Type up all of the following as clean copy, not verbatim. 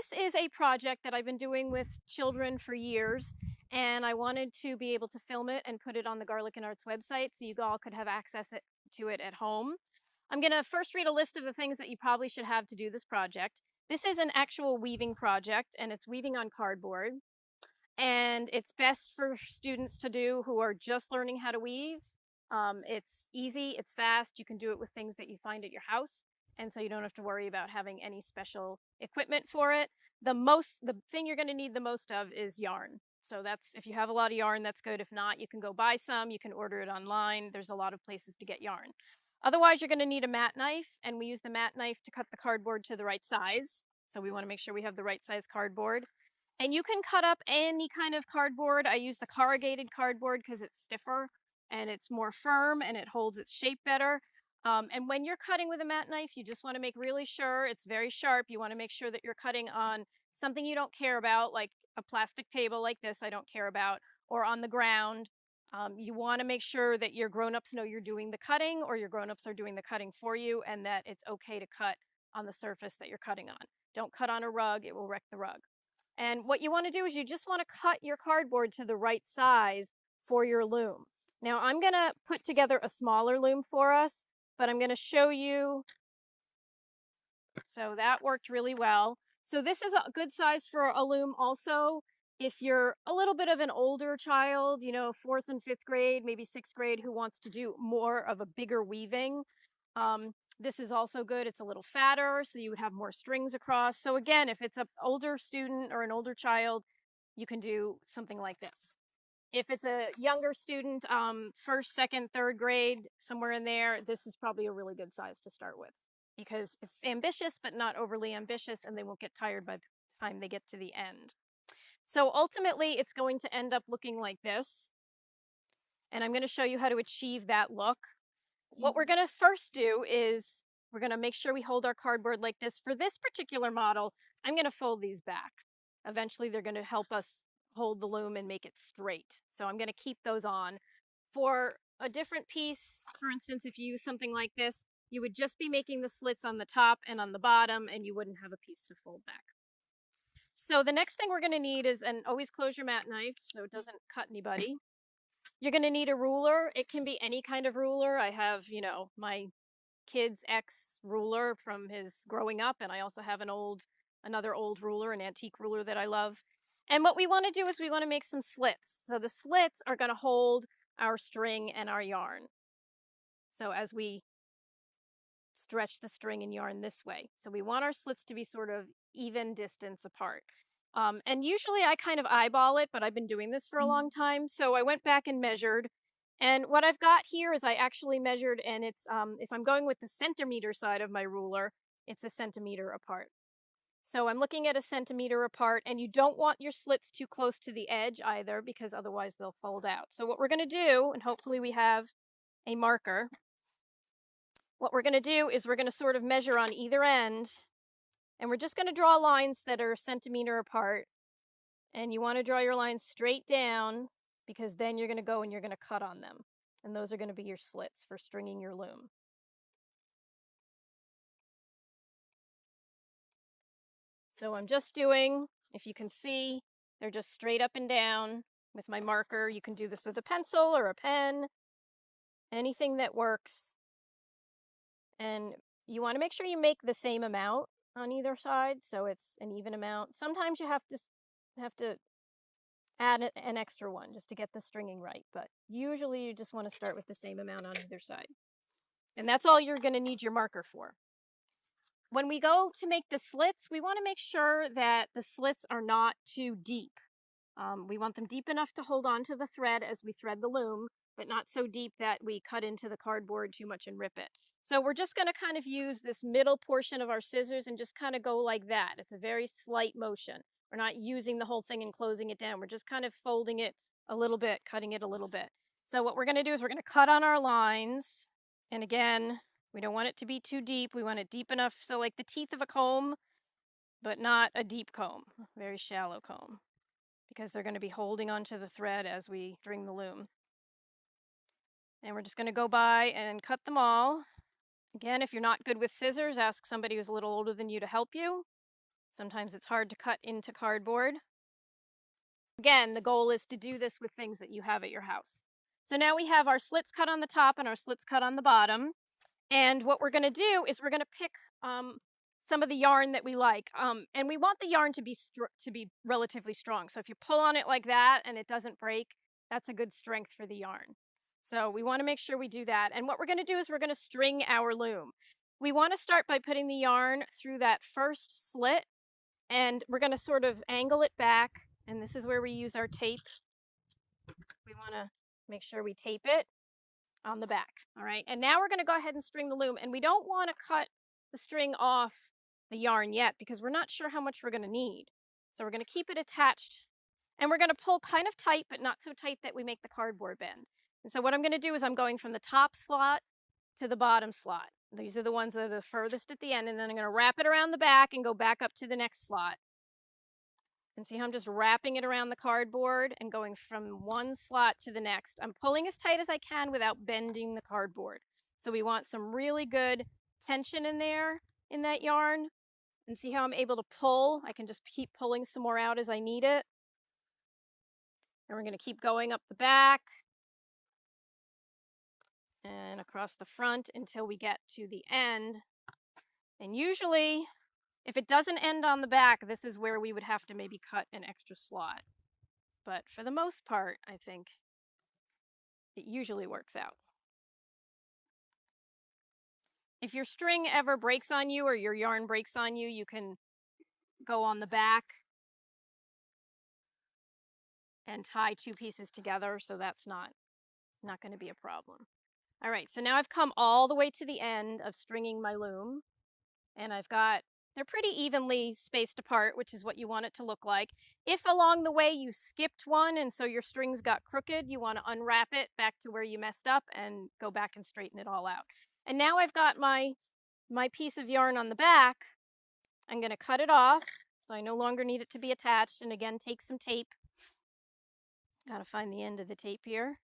this is a project that I've been doing with children for years, and I wanted to be able to film it and put it on the Garlic and Arts website so you all could have to it at home. I'm going to first read a list of the things that you probably should have to do this project. This is an actual weaving project, and it's weaving on cardboard, and it's best for students to do who are just learning how to weave. It's easy, it's fast, you can do it with things that you find at your house, and so you don't have to worry about having any special equipment for it. The thing you're going to need the most of is yarn. So that's, if you have a lot of yarn, that's good. If not, you can go buy some, you can order it online. There's a lot of places to get yarn. Otherwise, you're going to need a mat knife, and we use the mat knife to cut the cardboard to the right size. So we want to make sure we have the right size cardboard. And you can cut up any kind of cardboard. I use the corrugated cardboard because it's stiffer and it's more firm and it holds its shape better. And when you're cutting with a mat knife, you just want to make really sure it's very sharp. You want to make sure that you're cutting on something you don't care about, like a plastic table like this, I don't care about, or on the ground. You want to make sure that your grown-ups know you're doing the cutting, or your grown-ups are doing the cutting for you, and that it's okay to cut on the surface that you're cutting on. Don't cut on a rug, it will wreck the rug. And what you want to do is you just want to cut your cardboard to the right size for your loom. Now I'm going to put together a smaller loom for us, but I'm going to show you. So that worked really well. So this is a good size for a loom also. If you're a little bit of an older child, you know, fourth and fifth grade, maybe sixth grade, who wants to do more of a bigger weaving, this is also good. It's a little fatter, so you would have more strings across. So again, if it's an older student or an older child, you can do something like this. If it's a younger student, first, second, third grade, somewhere in there, this is probably a really good size to start with because it's ambitious, but not overly ambitious, and they won't get tired by the time they get to the end. So ultimately, it's going to end up looking like this. And I'm going to show you how to achieve that look. What we're going to first do is we're going to make sure we hold our cardboard like this. For this particular model, I'm going to fold these back. Eventually, they're going to help us hold the loom and make it straight. So I'm going to keep those on. For a different piece, for instance, if you use something like this, you would just be making the slits on the top and on the bottom, and you wouldn't have a piece to fold back. So the next thing we're going to need is, and always close your mat knife so it doesn't cut anybody. You're going to need a ruler. It can be any kind of ruler. I have, you know, my kid's ex ruler from his growing up, and I also have another old ruler, an antique ruler that I love. And what we want to do is we want to make some slits. So the slits are going to hold our string and our yarn. So as we stretch the string and yarn this way. So we want our slits to be sort of even distance apart. And usually I kind of eyeball it, but I've been doing this for a long time. So I went back and measured. And what I've got here is I actually measured, and it's, if I'm going with the centimeter side of my ruler, it's a centimeter apart. So I'm looking at a centimeter apart, and you don't want your slits too close to the edge either, because otherwise they'll fold out. So what we're going to do, and hopefully we have a marker, what we're going to do is we're going to sort of measure on either end, and we're just going to draw lines that are a centimeter apart. And you want to draw your lines straight down, because then you're going to go and you're going to cut on them. And those are going to be your slits for stringing your loom. So I'm just doing, if you can see, they're just straight up and down with my marker. You can do this with a pencil or a pen, anything that works. And you want to make sure you make the same amount on either side, so it's an even amount. Sometimes you have to add an extra one just to get the stringing right, but usually you just want to start with the same amount on either side. And that's all you're going to need your marker for. When we go to make the slits, we want to make sure that the slits are not too deep. We want them deep enough to hold on to the thread as we thread the loom, but not so deep that we cut into the cardboard too much and rip it. So we're just going to kind of use this middle portion of our scissors and just kind of go like that. It's a very slight motion. We're not using the whole thing and closing it down. We're just kind of folding it a little bit, cutting it a little bit. So what we're going to do is we're going to cut on our lines. And again, we don't want it to be too deep. We want it deep enough, so like the teeth of a comb, but not a deep comb, a very shallow comb, because they're going to be holding onto the thread as we string the loom. And we're just going to go by and cut them all. Again, if you're not good with scissors, ask somebody who's a little older than you to help you. Sometimes it's hard to cut into cardboard. Again, the goal is to do this with things that you have at your house. So now we have our slits cut on the top and our slits cut on the bottom. And what we're going to do is we're going to pick some of the yarn that we like. And we want the yarn to be relatively strong. So if you pull on it like that and it doesn't break, that's a good strength for the yarn. So we want to make sure we do that. And what we're going to do is we're going to string our loom. We want to start by putting the yarn through that first slit, and we're going to sort of angle it back. And this is where we use our tape. We want to make sure we tape it on the back. All right. And now we're going to go ahead and string the loom. And we don't want to cut the string off the yarn yet because we're not sure how much we're going to need. So we're going to keep it attached, and we're going to pull kind of tight, but not so tight that we make the cardboard bend. And so what I'm going to do is I'm going from the top slot to the bottom slot. These are the ones that are the furthest at the end. And then I'm going to wrap it around the back and go back up to the next slot. And see how I'm just wrapping it around the cardboard and going from one slot to the next. I'm pulling as tight as I can without bending the cardboard. So we want some really good tension in there, in that yarn. And see how I'm able to pull? I can just keep pulling some more out as I need it. And we're going to keep going up the back and across the front until we get to the end. And usually, if it doesn't end on the back, this is where we would have to maybe cut an extra slot. But for the most part, I think it usually works out. If your string ever breaks on you or your yarn breaks on you, you can go on the back and tie two pieces together, so that's not going to be a problem. All right, so now I've come all the way to the end of stringing my loom, and they're pretty evenly spaced apart, which is what you want it to look like. If along the way you skipped one and so your strings got crooked, you want to unwrap it back to where you messed up and go back and straighten it all out. And now I've got my piece of yarn on the back. I'm going to cut it off so I no longer need it to be attached. And again, take some tape. Got to find the end of the tape here.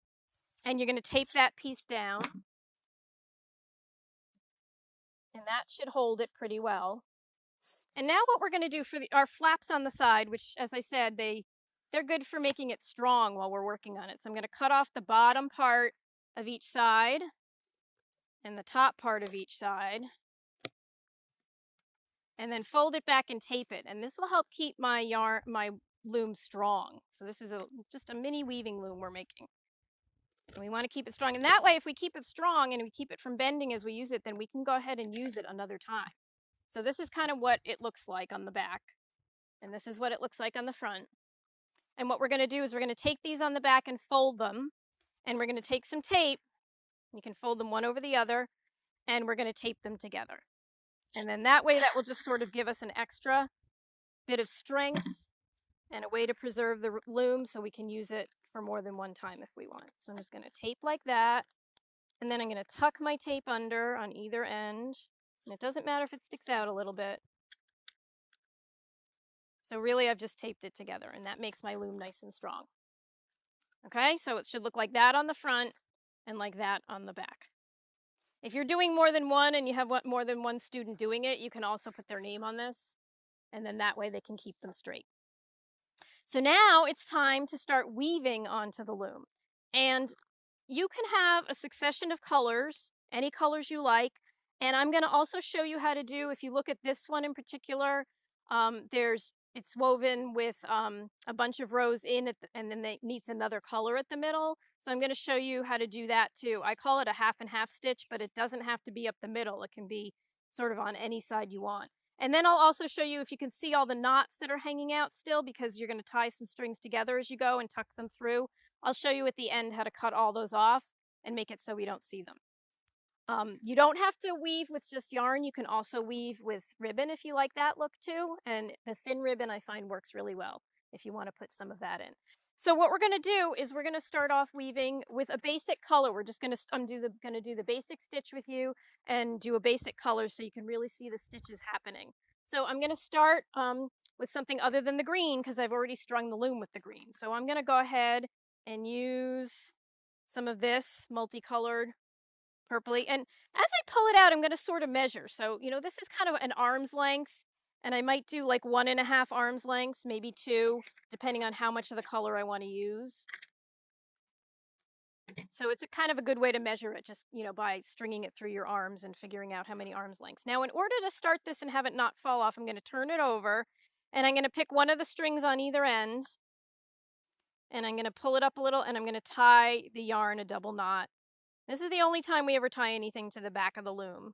And you're going to tape that piece down. And that should hold it pretty well. And now what we're going to do for our flaps on the side, which, as I said, they're good for making it strong while we're working on it. So I'm going to cut off the bottom part of each side and the top part of each side, and then fold it back and tape it. And this will help keep my loom strong. So this is just a mini weaving loom we're making. And we want to keep it strong. And that way, if we keep it strong and we keep it from bending as we use it, then we can go ahead and use it another time. So this is kind of what it looks like on the back. And this is what it looks like on the front. And what we're going to do is we're going to take these on the back and fold them. And we're going to take some tape. You can fold them one over the other. And we're going to tape them together. And then that way, that will just sort of give us an extra bit of strength and a way to preserve the loom so we can use it for more than one time if we want. So I'm just going to tape like that. And then I'm going to tuck my tape under on either end. And it doesn't matter if it sticks out a little bit. So really, I've just taped it together, and that makes my loom nice and strong. Okay, so it should look like that on the front and like that on the back. If you're doing more than one and you have more than one student doing it, you can also put their name on this, and then that way they can keep them straight. So now it's time to start weaving onto the loom. And you can have a succession of colors, any colors you like. And I'm going to also show you how to do, if you look at this one in particular, it's woven with a bunch of rows in it, and then it meets another color at the middle. So I'm going to show you how to do that too. I call it a half and half stitch, but it doesn't have to be up the middle. It can be sort of on any side you want. And then I'll also show you if you can see all the knots that are hanging out still, because you're going to tie some strings together as you go and tuck them through. I'll show you at the end how to cut all those off and make it so we don't see them. You don't have to weave with just yarn. You can also weave with ribbon if you like that look too. And the thin ribbon I find works really well if you want to put some of that in. So what we're going to do is we're going to start off weaving with a basic color. We're just going to do the basic stitch with you and do a basic color so you can really see the stitches happening. So I'm going to start with something other than the green because I've already strung the loom with the green. So I'm going to go ahead and use some of this multicolored purpley. And as I pull it out, I'm going to sort of measure. So, this is kind of an arm's length. And I might do like 1.5 arms lengths, maybe 2, depending on how much of the color I want to use. So it's a kind of a good way to measure it, just, by stringing it through your arms and figuring out how many arms lengths. Now, in order to start this and have it not fall off, I'm going to turn it over and I'm going to pick one of the strings on either end and I'm going to pull it up a little and I'm going to tie the yarn a double knot. This is the only time we ever tie anything to the back of the loom.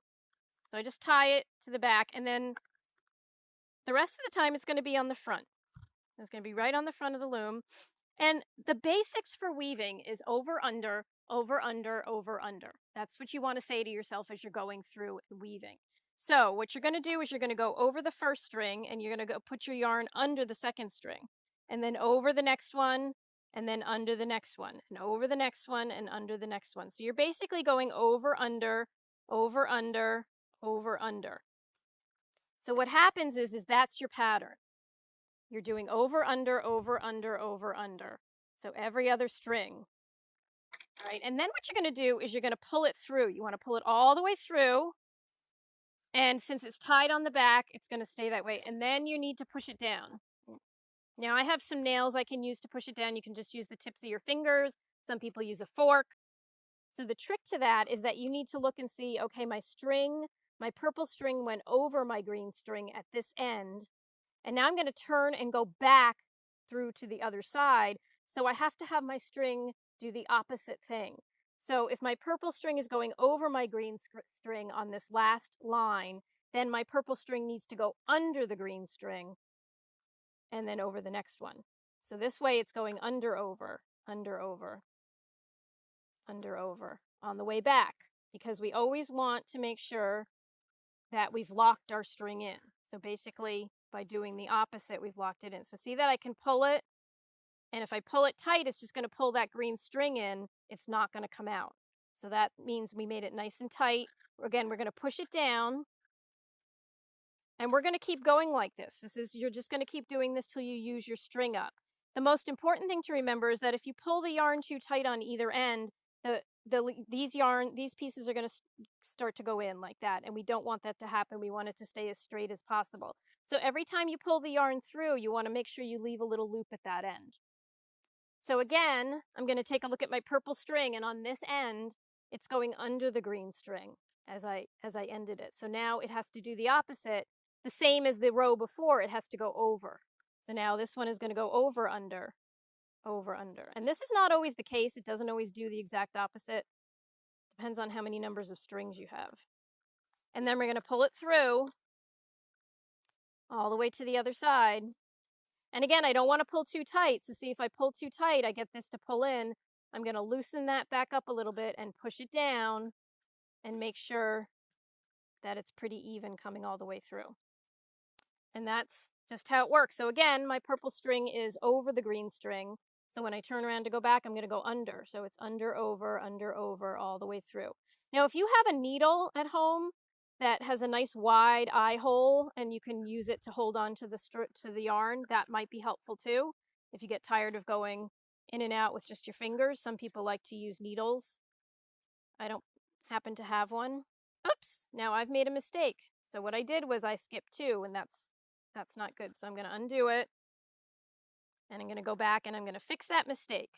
So I just tie it to the back and then the rest of the time it's going to be on the front. It's going to be right on the front of the loom. And the basics for weaving is over, under, over, under, over, under. That's what you want to say to yourself as you're going through weaving. So what you're going to do is you're going to go over the first string and you're going to go put your yarn under the second string and then over the next one and then under the next one and over the next one and under the next one. So you're basically going over, under, over, under, over, under. So what happens is that's your pattern. You're doing over, under, over, under, over, under. So every other string. All right, and then what you're going to do is you're going to pull it through. You want to pull it all the way through. And since it's tied on the back, it's going to stay that way. And then you need to push it down. Now, I have some nails I can use to push it down. You can just use the tips of your fingers. Some people use a fork. So the trick to that is that you need to look and see, okay, my purple string went over my green string at this end. And now I'm going to turn and go back through to the other side. So I have to have my string do the opposite thing. So if my purple string is going over my green string on this last line, then my purple string needs to go under the green string and then over the next one. So this way it's going under, over, under, over, under, over on the way back, because we always want to make sure that we've locked our string in. So basically, by doing the opposite, we've locked it in. So see that I can pull it, and if I pull it tight, it's just going to pull that green string in. It's not going to come out. So that means we made it nice and tight. Again, we're going to push it down, and we're going to keep going like this. You're just going to keep doing this till you use your string up. The most important thing to remember is that if you pull the yarn too tight on either end, these pieces are going to start to go in like that, and we don't want that to happen. We want it to stay as straight as possible. So every time you pull the yarn through, you want to make sure you leave a little loop at that end. So again, I'm going to take a look at my purple string, and on this end, it's going under the green string as I ended it. So now it has to do the opposite, the same as the row before. It has to go over. So now this one is going to go over, under, over, under. And this is not always the case. It doesn't always do the exact opposite. Depends on how many numbers of strings you have. And then we're going to pull it through all the way to the other side. And again, I don't want to pull too tight. So see, if I pull too tight, I get this to pull in. I'm going to loosen that back up a little bit and push it down and make sure that it's pretty even coming all the way through. And that's just how it works. So again, my purple string is over the green string. So when I turn around to go back, I'm going to go under. So it's under, over, all the way through. Now, if you have a needle at home that has a nice wide eye hole and you can use it to hold on to the yarn, that might be helpful too. If you get tired of going in and out with just your fingers, some people like to use needles. I don't happen to have one. Oops, now I've made a mistake. So what I did was I skipped 2, and that's not good. So I'm going to undo it, and I'm going to go back and I'm going to fix that mistake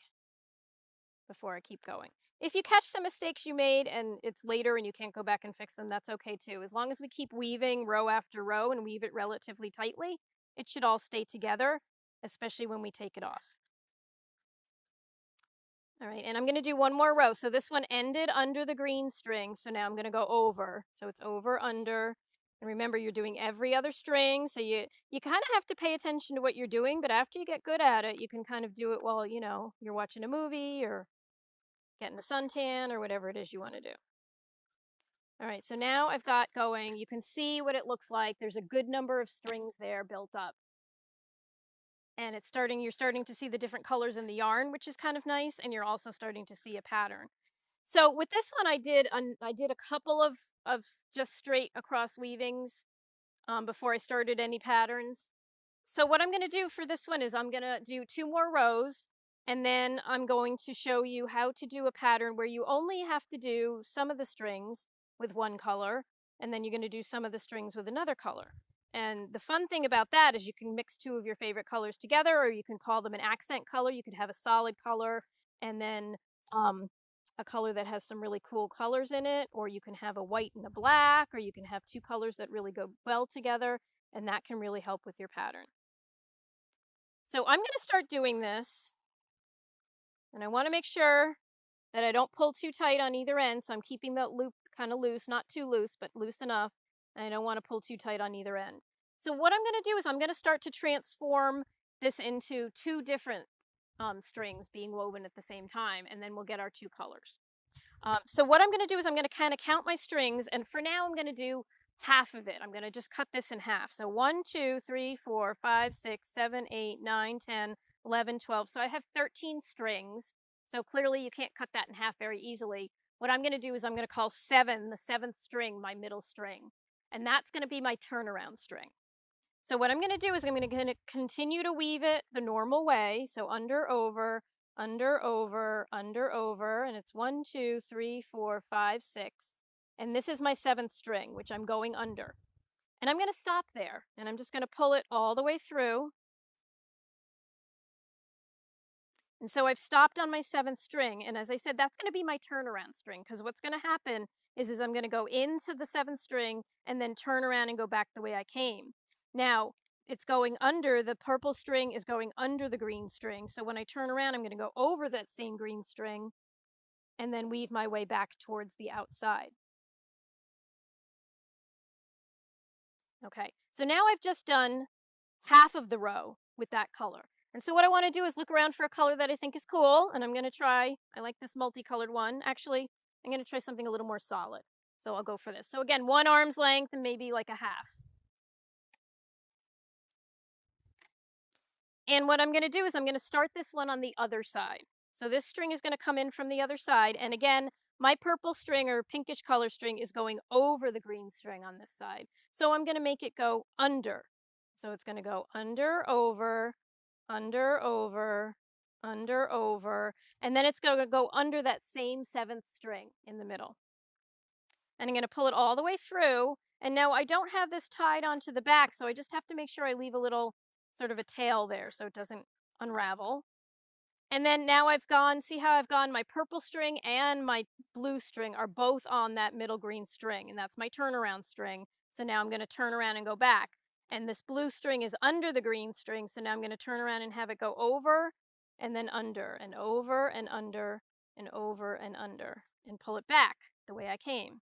before I keep going. If you catch some mistakes you made and it's later and you can't go back and fix them, that's okay too. As long as we keep weaving row after row and weave it relatively tightly, it should all stay together, especially when we take it off. All right, and I'm going to do one more row. So this one ended under the green string, so now I'm going to go over. So it's over, under, and remember, you're doing every other string, so you kind of have to pay attention to what you're doing, but after you get good at it, you can kind of do it while, you're watching a movie or getting a suntan or whatever it is you want to do. All right, so now I've got going. You can see what it looks like. There's a good number of strings there built up. And you're starting to see the different colors in the yarn, which is kind of nice, and you're also starting to see a pattern. So with this one, I did a couple of just straight across weavings before I started any patterns. So what I'm going to do for this one is I'm going to do 2 more rows, and then I'm going to show you how to do a pattern where you only have to do some of the strings with one color, and then you're going to do some of the strings with another color. And the fun thing about that is you can mix two of your favorite colors together, or you can call them an accent color. You could have a solid color and then um, a color that has some really cool colors in it, or you can have a white and a black, or you can have two colors that really go well together, and that can really help with your pattern. So I'm going to start doing this, and I want to make sure that I don't pull too tight on either end, so I'm keeping the loop kind of loose, not too loose, but loose enough, and I don't want to pull too tight on either end. So what I'm going to do is I'm going to start to transform this into two different strings being woven at the same time, and then we'll get our two colors. So what I'm going to do is I'm going to kind of count my strings, and for now I'm going to do half of it. I'm going to just cut this in half. So 1, 2, 3, 4, 5, 6, 7, 8, 9, 10, 11, 12. So I have 13 strings. So clearly you can't cut that in half very easily. What I'm going to do is I'm going to call 7, the seventh string, my middle string. And that's going to be my turnaround string. So what I'm going to do is I'm going to continue to weave it the normal way. So under, over, under, over, under, over, and it's 1, 2, 3, 4, 5, 6. And this is my seventh string, which I'm going under. And I'm going to stop there, and I'm just going to pull it all the way through. And so I've stopped on my seventh string, and as I said, that's going to be my turnaround string, because what's going to happen is I'm going to go into the seventh string and then turn around and go back the way I came. Now, it's going under, the purple string is going under the green string, so when I turn around, I'm going to go over that same green string and then weave my way back towards the outside. Okay, so now I've just done half of the row with that color. And so what I want to do is look around for a color that I think is cool, and I'm going to try, I like this multicolored one. Actually, I'm going to try something a little more solid. So I'll go for this. So again, 1 arm's length and maybe like a half. And what I'm going to do is I'm going to start this one on the other side. So this string is going to come in from the other side. And again, my purple string or pinkish color string is going over the green string on this side. So I'm going to make it go under. So it's going to go under, over, under, over, under, over, and then it's going to go under that same seventh string in the middle. And I'm going to pull it all the way through. And now I don't have this tied onto the back, so I just have to make sure I leave a little sort of a tail there so it doesn't unravel. And then now I've gone, see how I've gone, my purple string and my blue string are both on that middle green string, and that's my turnaround string. So now I'm going to turn around and go back. And this blue string is under the green string, so now I'm going to turn around and have it go over and then under and over and under and over and under and pull it back the way I came.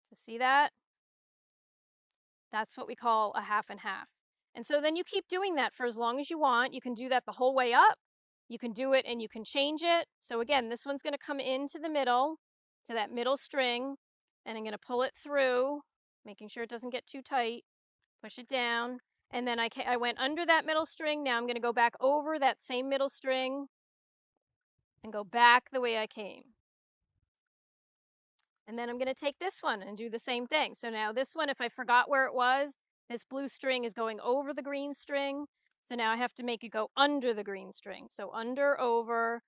So see that? That's what we call a half and half. And so then you keep doing that for as long as you want. You can do that the whole way up. You can do it and you can change it. So again, this one's going to come into the middle, to that middle string, and I'm going to pull it through, making sure it doesn't get too tight. Push it down, and then I went under that middle string. Now I'm going to go back over that same middle string and go back the way I came. And then I'm going to take this one and do the same thing. So now this one, if I forgot where it was, this blue string is going over the green string. So now I have to make it go under the green string. So under, over,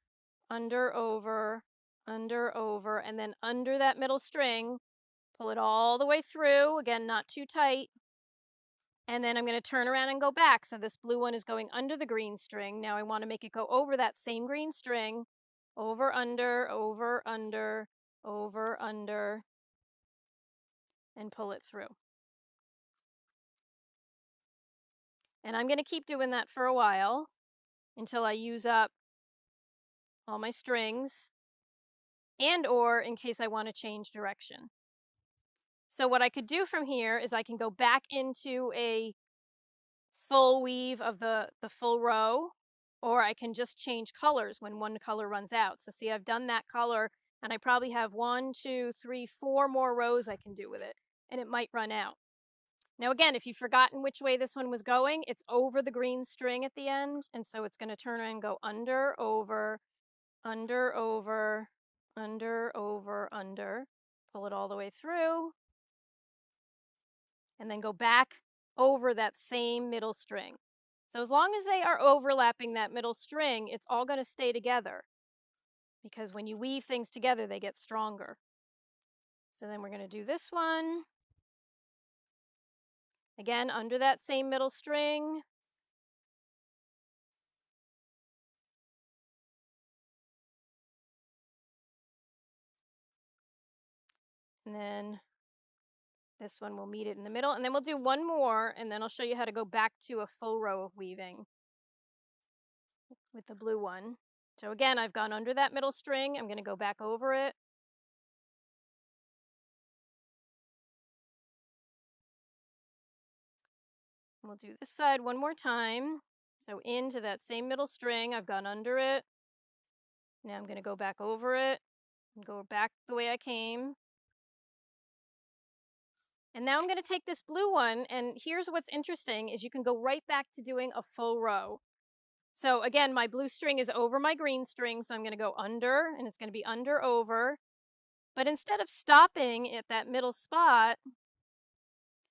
under, over, under, over, and then under that middle string, pull it all the way through. Again, not too tight. And then I'm going to turn around and go back. So this blue one is going under the green string. Now I want to make it go over that same green string, over, under, over, under, over, under, and pull it through. And I'm going to keep doing that for a while until I use up all my strings and or in case I want to change direction. So what I could do from here is I can go back into a full weave of the full row, or I can just change colors when one color runs out. So see, I've done that color, and I probably have 1, 2, 3, 4 more rows I can do with it, and it might run out. Now again, if you've forgotten which way this one was going, it's over the green string at the end, and so it's going to turn around and go under, over, under, over, under, over, under, pull it all the way through, and then go back over that same middle string. So as long as they are overlapping that middle string, it's all going to stay together, because when you weave things together, they get stronger. So then we're going to do this one. Again, under that same middle string. And then this one will meet it in the middle. And then we'll do one more, and then I'll show you how to go back to a full row of weaving with the blue one. So again, I've gone under that middle string. I'm going to go back over it. We'll do this side one more time. So into that same middle string, I've gone under it. Now I'm going to go back over it and go back the way I came. And now I'm going to take this blue one, and here's what's interesting is you can go right back to doing a full row. So again, my blue string is over my green string, so I'm going to go under, and it's going to be under, over. But instead of stopping at that middle spot,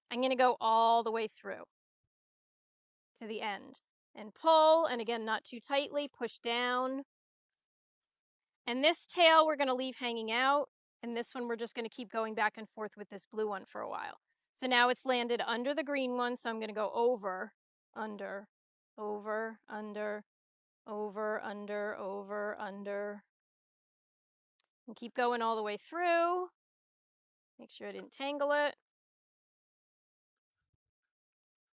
I'm going to go all the way through to the end and pull, and again, not too tightly, push down. And this tail we're going to leave hanging out, and this one we're just going to keep going back and forth with this blue one for a while. So now it's landed under the green one, so I'm going to go over, under, over, under, over, under, over, under. And keep going all the way through. Make sure I didn't tangle it.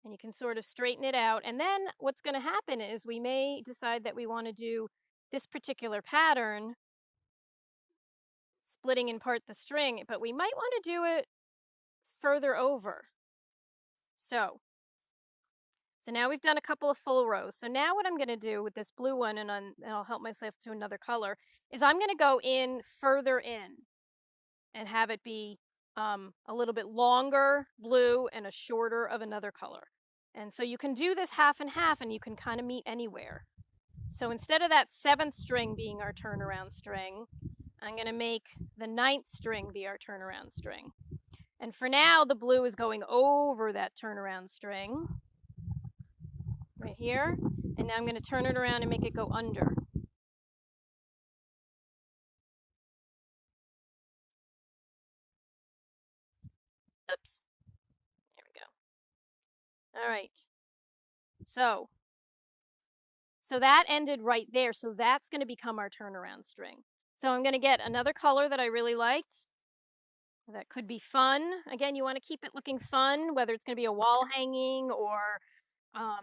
And you can sort of straighten it out. And then what's going to happen is we may decide that we want to do this particular pattern, splitting in part the string, but we might want to do it further over. So now we've done a couple of full rows. So now what I'm going to do with this blue one, and I'll help myself to another color, is I'm going to go in further in and have it be a little bit longer blue and a shorter of another color. And so you can do this half and half, and you can kind of meet anywhere. So instead of that 7th string being our turnaround string, I'm going to make the 9th string be our turnaround string. And for now, the blue is going over that turnaround string right here. And now I'm going to turn it around and make it go under. Oops. There we go. All right. So that ended right there. So that's going to become our turnaround string. So I'm going to get another color that I really liked. That could be fun. Again, you want to keep it looking fun, whether it's going to be a wall hanging or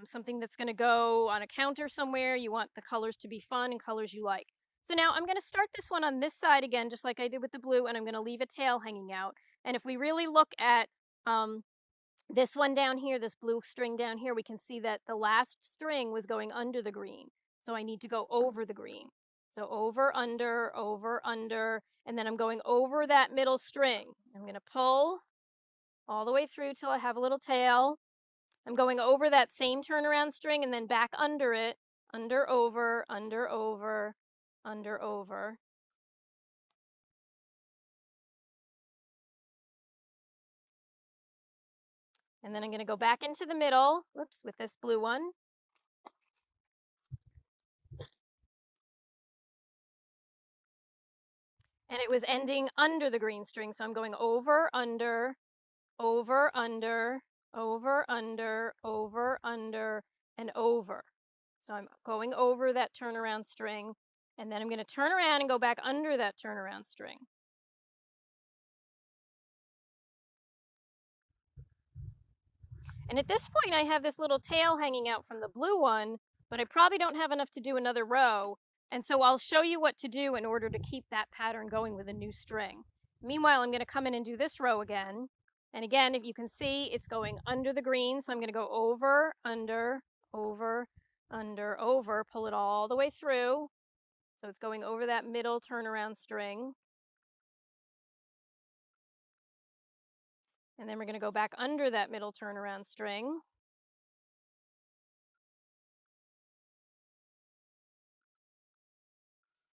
something that's going to go on a counter somewhere. You want the colors to be fun and colors you like. So now I'm going to start this one on this side again, just like I did with the blue, and I'm going to leave a tail hanging out. And if we really look at this one down here, this blue string down here, we can see that the last string was going under the green. So I need to go over the green. So over, under, and then I'm going over that middle string. I'm going to pull all the way through till I have a little tail. I'm going over that same turnaround string and then back under it, under, over, under, over, under, over. And then I'm going to go back into the middle, whoops, with this blue one. And it was ending under the green string, so I'm going over, under, over, under, over, under, over, under, and over. So I'm going over that turnaround string, and then I'm going to turn around and go back under that turnaround string. And at this point, I have this little tail hanging out from the blue one, but I probably don't have enough to do another row. And so I'll show you what to do in order to keep that pattern going with a new string. Meanwhile, I'm going to come in and do this row again. And again, if you can see, it's going under the green. So I'm going to go over, under, over, under, over, pull it all the way through. So it's going over that middle turnaround string. And then we're going to go back under that middle turnaround string.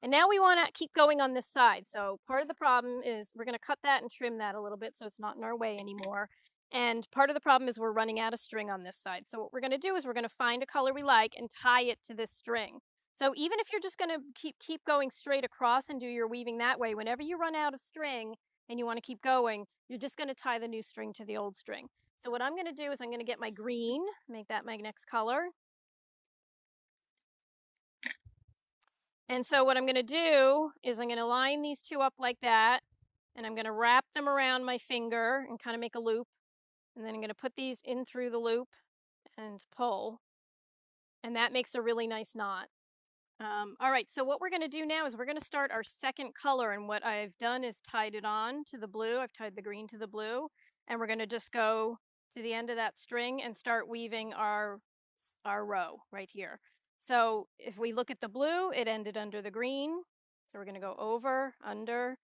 And now we want to keep going on this side. So part of the problem is we're going to cut that and trim that a little bit so it's not in our way anymore. And part of the problem is we're running out of string on this side. So what we're going to do is we're going to find a color we like and tie it to this string. So even if you're just going to keep going straight across and do your weaving that way, whenever you run out of string and you want to keep going, you're just going to tie the new string to the old string. So what I'm going to do is I'm going to get my green, make that my next color. And so what I'm going to do is I'm going to line these two up like that, and I'm going to wrap them around my finger and kind of make a loop. And then I'm going to put these in through the loop and pull. And that makes a really nice knot. All right, so what we're going to do now is we're going to start our second color. And what I've done is tied it on to the blue. I've tied the green to the blue. And we're going to just go to the end of that string and start weaving our row right here. So if we look at the blue, it ended under the green. So we're going to go over, under,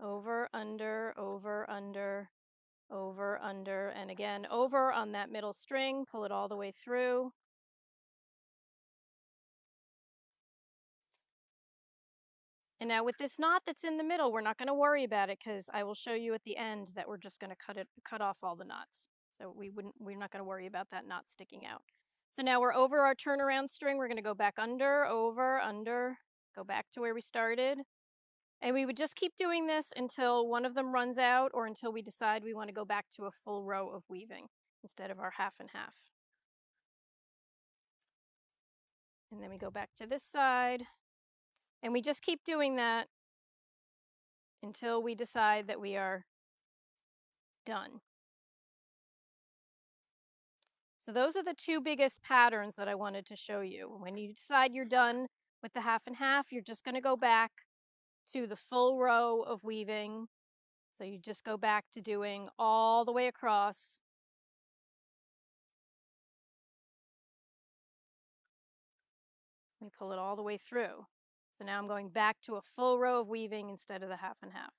over, under, over, under, over, under, and again over on that middle string. Pull it all the way through. And now with this knot that's in the middle, we're not going to worry about it because I will show you at the end that we're just going to cut off all the knots. So we're not going to worry about that knot sticking out. So now we're over our turnaround string. We're going to go back under, over, under, go back to where we started. And we would just keep doing this until one of them runs out or until we decide we want to go back to a full row of weaving instead of our half and half. And then we go back to this side. And we just keep doing that until we decide that we are done. So those are the two biggest patterns that I wanted to show you. When you decide you're done with the half and half, you're just going to go back to the full row of weaving. So you just go back to doing all the way across. We pull it all the way through. So now I'm going back to a full row of weaving instead of the half and half.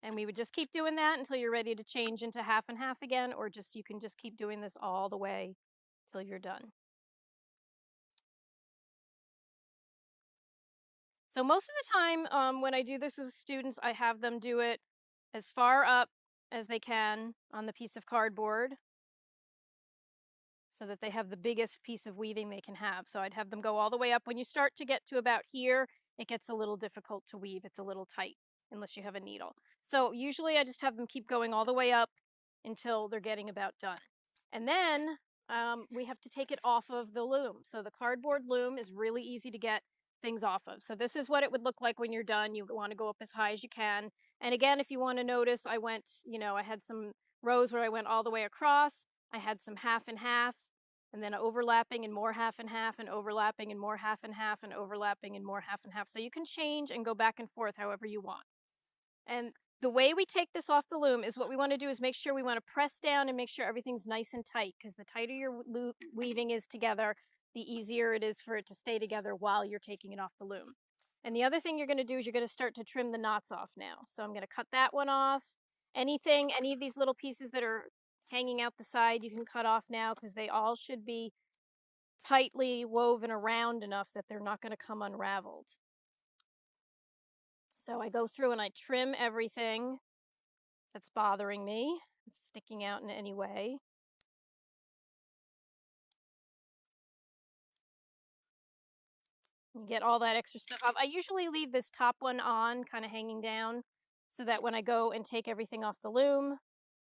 And we would just keep doing that until you're ready to change into half and half again, or just you can just keep doing this all the way till you're done. So most of the time when I do this with students, I have them do it as far up as they can on the piece of cardboard so that they have the biggest piece of weaving they can have. So I'd have them go all the way up. When you start to get to about here, it gets a little difficult to weave. It's a little tight unless you have a needle. So usually I just have them keep going all the way up until they're getting about done. And then we have to take it off of the loom. So the cardboard loom is really easy to get things off of. So this is what it would look like when you're done. You want to go up as high as you can. And again, if you want to notice, I had some rows where I went all the way across. I had some half and half, and then overlapping and more half and half, and overlapping and more half and half, and overlapping and more half and half. So you can change and go back and forth however you want. And the way we take this off the loom is what we want to do is make sure we want to press down and make sure everything's nice and tight, because the tighter your weaving is together, the easier it is for it to stay together while you're taking it off the loom. And the other thing you're going to do is you're going to start to trim the knots off now. So I'm going to cut that one off. Any of these little pieces that are hanging out the side, you can cut off now because they all should be tightly woven around enough that they're not going to come unraveled. So I go through and I trim everything that's bothering me, it's sticking out in any way. And get all that extra stuff off. I usually leave this top one on, kind of hanging down, so that when I go and take everything off the loom,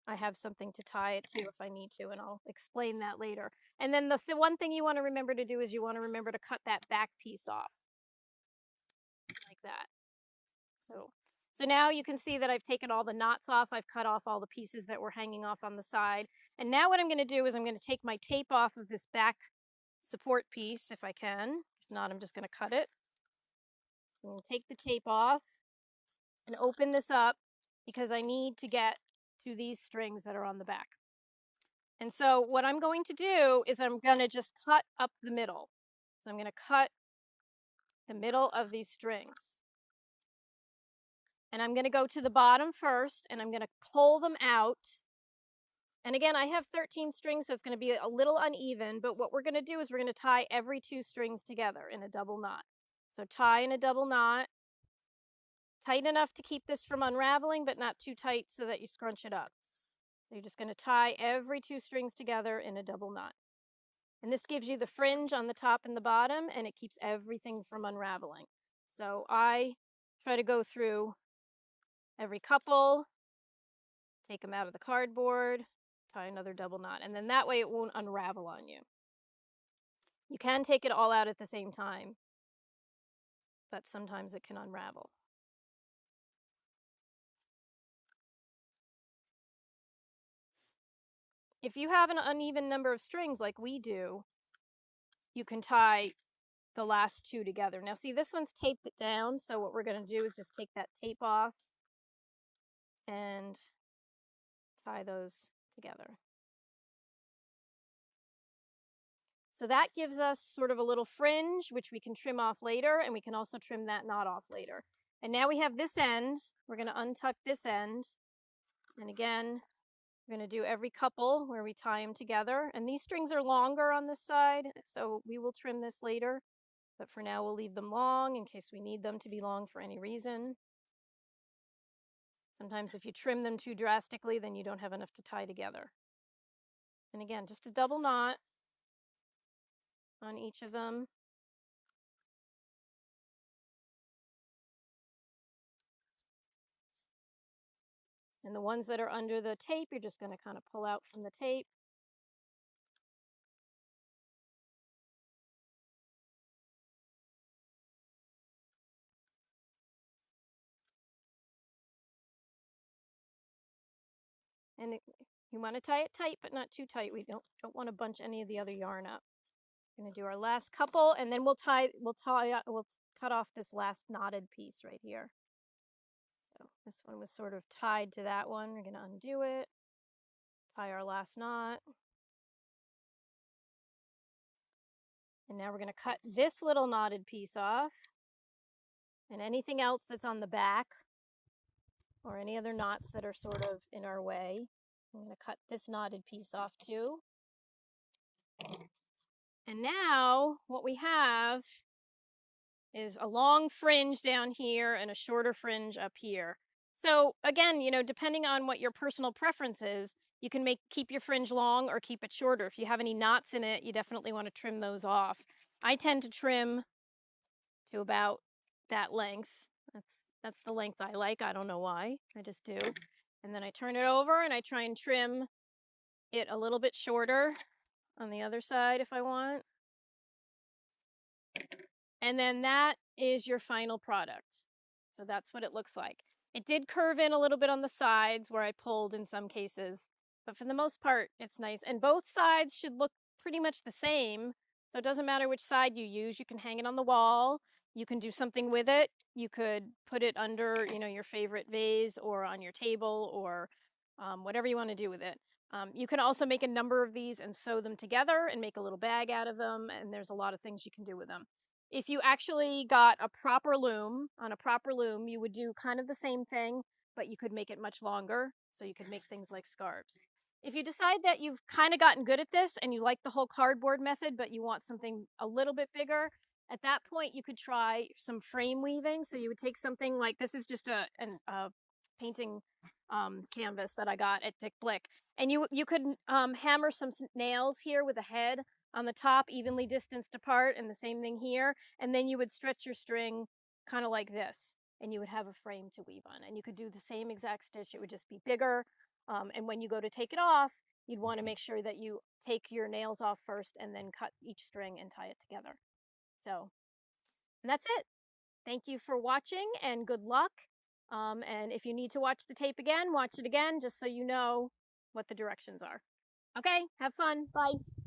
I have something to tie it to if I need to, and I'll explain that later. And then the one thing you want to remember to do is you want to remember to cut that back piece off, like that. So now you can see that I've taken all the knots off. I've cut off all the pieces that were hanging off on the side. And now what I'm going to do is I'm going to take my tape off of this back support piece if I can. If not, I'm just going to cut it. I'm going to take the tape off and open this up because I need to get to these strings that are on the back. And so what I'm going to do is I'm going to just cut up the middle. So I'm going to cut the middle of these strings. And I'm going to go to the bottom first, and I'm going to pull them out. And again, I have 13 strings, so it's going to be a little uneven, but what we're going to do is we're going to tie every 2 strings together in a double knot. So tie in a double knot, tight enough to keep this from unraveling, but not too tight so that you scrunch it up. So you're just going to tie every 2 strings together in a double knot. And this gives you the fringe on the top and the bottom, and it keeps everything from unraveling. So I try to go through every couple, take them out of the cardboard, tie another double knot, and then that way it won't unravel on you. You can take it all out at the same time, but sometimes it can unravel. If you have an uneven number of strings like we do, you can tie the last two together. Now see, this one's taped it down, so what we're going to do is just take that tape off and tie those together. So that gives us sort of a little fringe, which we can trim off later, and we can also trim that knot off later. And now we have this end. We're going to untuck this end. And again, we're going to do every couple where we tie them together. And these strings are longer on this side, so we will trim this later. But for now, we'll leave them long in case we need them to be long for any reason. Sometimes if you trim them too drastically, then you don't have enough to tie together. And again, just a double knot on each of them. And the ones that are under the tape, you're just going to kind of pull out from the tape. And you want to tie it tight, but not too tight. We don't want to bunch any of the other yarn up. We're going to do our last couple, and then we'll cut off this last knotted piece right here. So this one was sort of tied to that one. We're going to undo it, tie our last knot. And now we're going to cut this little knotted piece off, and anything else that's on the back or any other knots that are sort of in our way. I'm going to cut this knotted piece off too. And now what we have is a long fringe down here and a shorter fringe up here. So again, you know, depending on what your personal preference is, you can keep your fringe long or keep it shorter. If you have any knots in it, you definitely want to trim those off. I tend to trim to about that length. That's the length I like. I don't know why. I just do. And then I turn it over and I try and trim it a little bit shorter on the other side if I want. And then that is your final product. So that's what it looks like. It did curve in a little bit on the sides where I pulled in some cases, but for the most part, it's nice. And both sides should look pretty much the same. So it doesn't matter which side you use. You can hang it on the wall. You can do something with it. You could put it under, you know, your favorite vase or on your table or whatever you want to do with it. You can also make a number of these and sew them together and make a little bag out of them. And there's a lot of things you can do with them. If you actually got a proper loom, on a proper loom, you would do kind of the same thing, but you could make it much longer. So you could make things like scarves. If you decide that you've kind of gotten good at this and you like the whole cardboard method, but you want something a little bit bigger, at that point you could try some frame weaving. So you would take something like, this is just a painting canvas that I got at Dick Blick. And you could hammer some nails here with a head on the top, evenly distanced apart, and the same thing here. And then you would stretch your string kind of like this, and you would have a frame to weave on. And you could do the same exact stitch. It would just be bigger. And when you go to take it off, you'd want to make sure that you take your nails off first and then cut each string and tie it together. So, and that's it. Thank you for watching and good luck. And if you need to watch the tape again, watch it again just so you know what the directions are. Okay, have fun. Bye.